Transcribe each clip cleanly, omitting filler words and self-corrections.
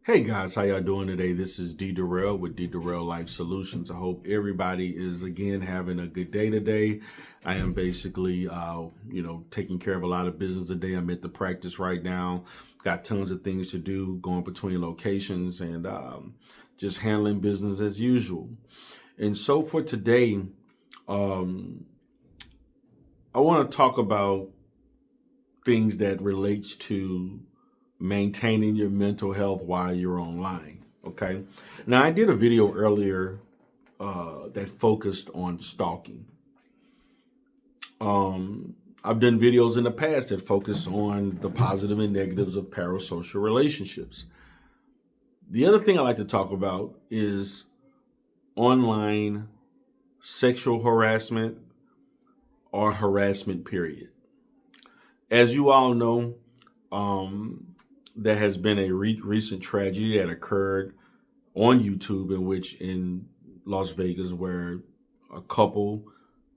Hey guys, how y'all doing today? This is D Durrell with D Durrell Life Solutions. I hope everybody is again having a good day today. I am basically, taking care of a lot of business today. I'm at the practice right now. Got tons of things to do, going between locations and just handling business as usual. And so for today, um, I want to talk about things that relates to maintaining your mental health while you're online. Okay. Now, I did a video earlier that focused on stalking. I've done videos in the past that focus on the positive and negatives of parasocial relationships. The other thing I like to talk about is online sexual harassment or harassment, period. As you all know, there has been a recent tragedy that occurred on YouTube in Las Vegas where a couple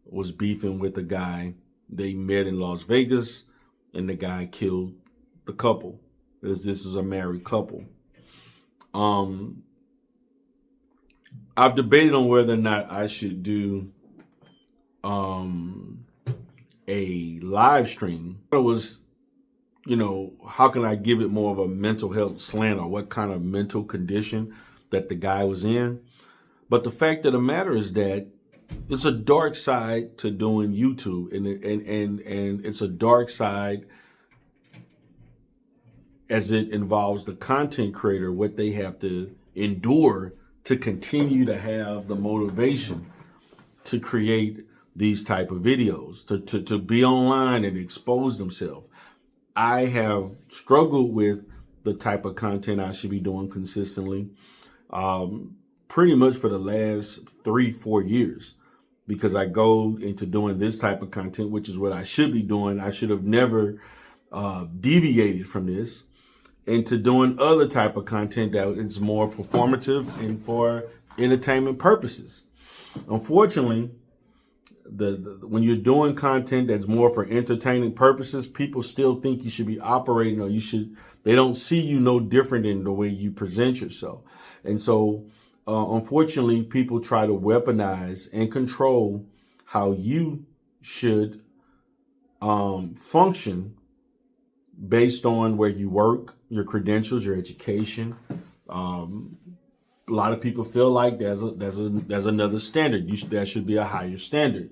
was beefing with a guy. They met in Las Vegas and the guy killed the couple. This is a married couple. I've debated on whether or not I should do a live stream. It was, how can I give it more of a mental health slant or what kind of mental condition that the guy was in? But the fact of the matter is that it's a dark side to doing YouTube, and it's a dark side as it involves the content creator, what they have to endure to continue to have the motivation to create these type of videos, to be online and expose themselves. I have struggled with the type of content I should be doing consistently, pretty much for the last 3-4 years, because I go into doing this type of content, which is what I should be doing. I should have never deviated from this into doing other type of content that is more performative and for entertainment purposes. Unfortunately, when you're doing content that's more for entertaining purposes, people still think you should be operating, or they don't see you no different in the way you present yourself. And so, unfortunately, people try to weaponize and control how you should function based on where you work, your credentials, your education. A lot of people feel like there's another standard. There should be a higher standard.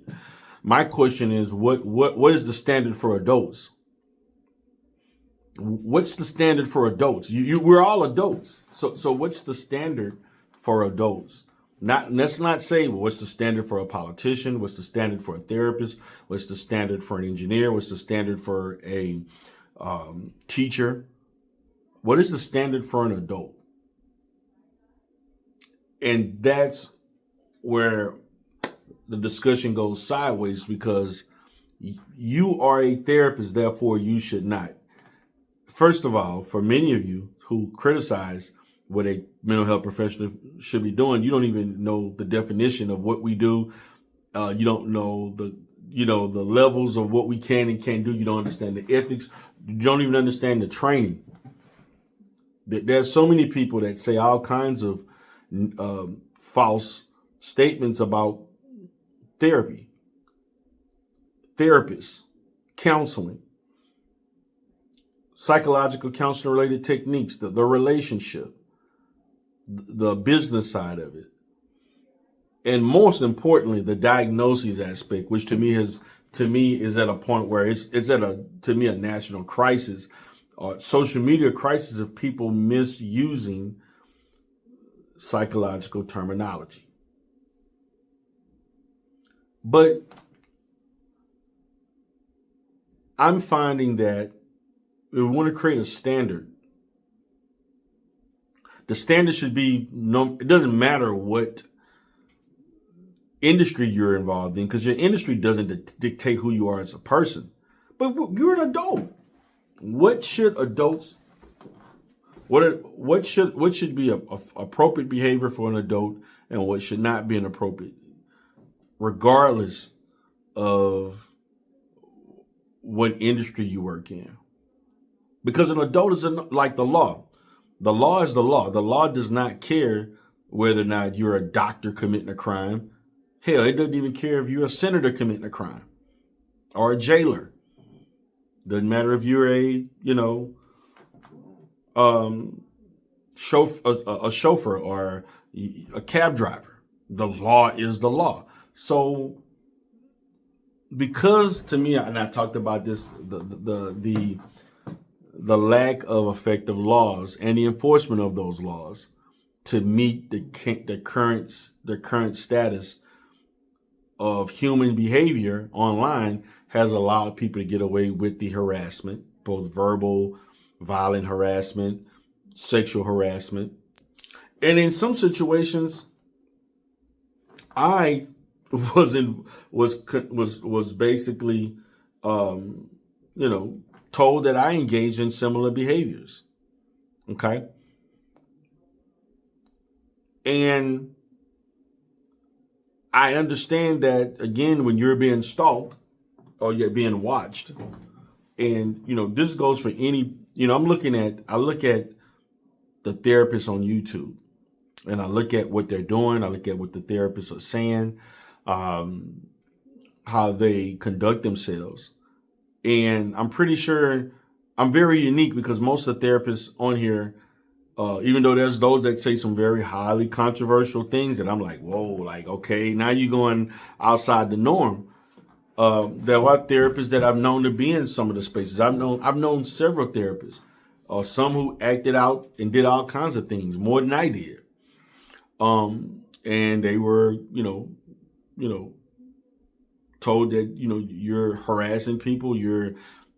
My question is, what is the standard for adults? What's the standard for adults? We're all adults. So what's the standard for adults? Let's not say, well, what's the standard for a politician? What's the standard for a therapist? What's the standard for an engineer? What's the standard for a teacher? What is the standard for an adult? And that's where the discussion goes sideways, because you are a therapist, therefore you should not. First of all, for many of you who criticize what a mental health professional should be doing, you don't even know the definition of what we do. You don't know the levels of what we can and can't do. You don't understand the ethics. You don't even understand the training. There's so many people that say all kinds of false statements about therapy, therapists, counseling, psychological counseling related techniques, the relationship, the business side of it, and most importantly, the diagnosis aspect, which to me is at a point where it's at a national crisis, or social media crisis of people misusing psychological terminology. But I'm finding that we want to create a standard. The standard should be it doesn't matter what industry you're involved in, because your industry doesn't dictate who you are as a person. But you're an adult. What should adults what should be a appropriate behavior for an adult, and what should not be inappropriate, regardless of what industry you work in? Because an adult is like the law. The law is the law. The law does not care whether or not you're a doctor committing a crime. Hell, it doesn't even care if you're a senator committing a crime or a jailer. Doesn't matter if you're um, a chauffeur or a cab driver. The law is the law. So, because to me, and I talked about this, the lack of effective laws and the enforcement of those laws to meet the current status of human behavior online has allowed people to get away with the harassment, both verbal, violent harassment, sexual harassment. And in some situations, I was basically told that I engaged in similar behaviors. Okay. And I understand that, again, when you're being stalked or you're being watched, and this goes for any, I look at the therapists on YouTube, and I look at what they're doing. I look at what the therapists are saying, how they conduct themselves. And I'm pretty sure I'm very unique because most of the therapists on here, even though there's those that say some very highly controversial things that I'm like, whoa, like, okay, now you're going outside the norm. There are therapists that I've known to be in some of the spaces. I've known several therapists, some who acted out and did all kinds of things more than I did. And they were, told that, you're harassing people, you're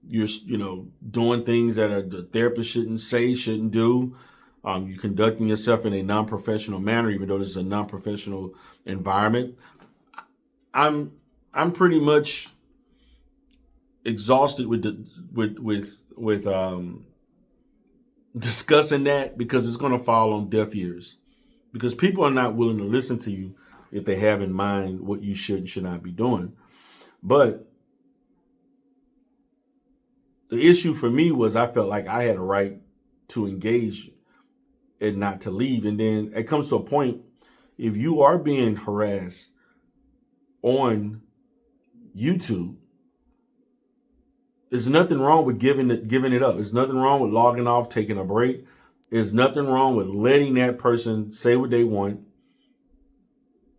doing things that the therapist shouldn't say, shouldn't do. You're conducting yourself in a non-professional manner, even though this is a non-professional environment. I'm pretty much exhausted with discussing that, because it's going to fall on deaf ears, because people are not willing to listen to you if they have in mind what you should and should not be doing. But the issue for me was I felt like I had a right to engage and not to leave. And then it comes to a point, if you are being harassed on YouTube, there's nothing wrong with giving it up. There's nothing wrong with logging off, taking a break. There's nothing wrong with letting that person say what they want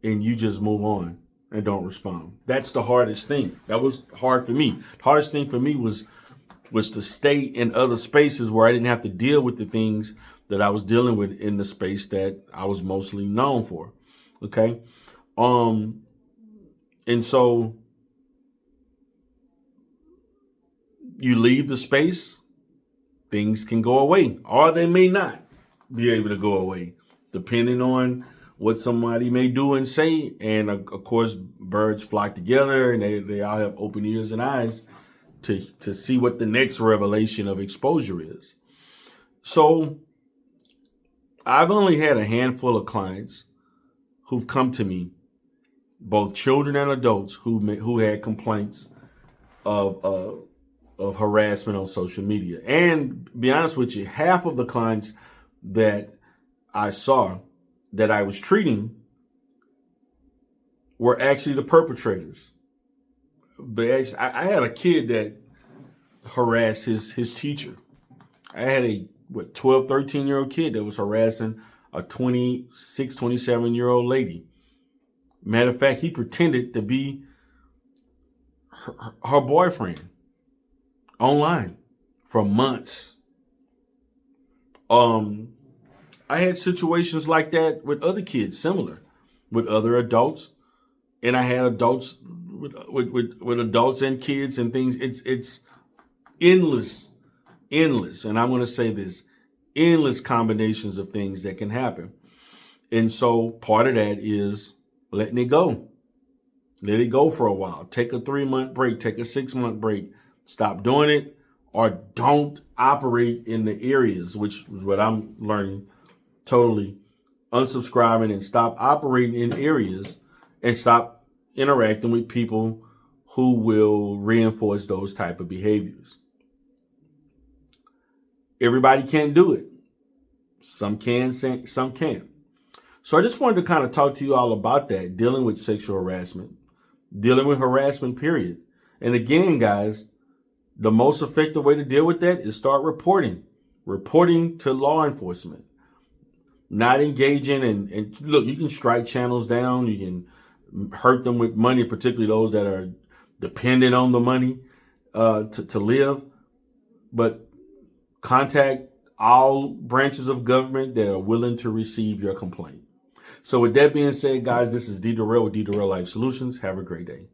and you just move on and don't respond. That's the hardest thing. That was hard for me. The hardest thing for me was to stay in other spaces where I didn't have to deal with the things that I was dealing with in the space that I was mostly known for. Okay. And so you leave the space, things can go away, or they may not be able to go away, depending on what somebody may do and say. And of course, birds flock together, and they all have open ears and eyes to see what the next revelation of exposure is. So I've only had a handful of clients who've come to me, both children and adults, who had complaints of harassment on social media. And to be honest with you, half of the clients that I saw that I was treating were actually the perpetrators. But I had a kid that harassed his teacher. I had a 12, 13-year-old kid that was harassing a 26, 27-year-old lady. Matter of fact, he pretended to be her boyfriend online for months. I had situations like that with other kids, similar, with other adults, and I had adults with adults and kids and things. It's endless, and I'm going to say this, endless combinations of things that can happen. And so part of that is letting it go. Let it go for a while. Take a 3-month break, take a 6-month break, stop doing it, or don't operate in the areas, which is what I'm learning, totally unsubscribing, and stop operating in areas and stop interacting with people who will reinforce those type of behaviors. Everybody can't do it. Some can, some can't. So I just wanted to kind of talk to you all about that, dealing with sexual harassment, dealing with harassment, period. And again, guys, the most effective way to deal with that is start reporting to law enforcement, not engaging. And look, you can strike channels down. You can hurt them with money, particularly those that are dependent on the money to live. But contact all branches of government that are willing to receive your complaint. So with that being said, guys, this is D. Durrell with D. Durrell Life Solutions. Have a great day.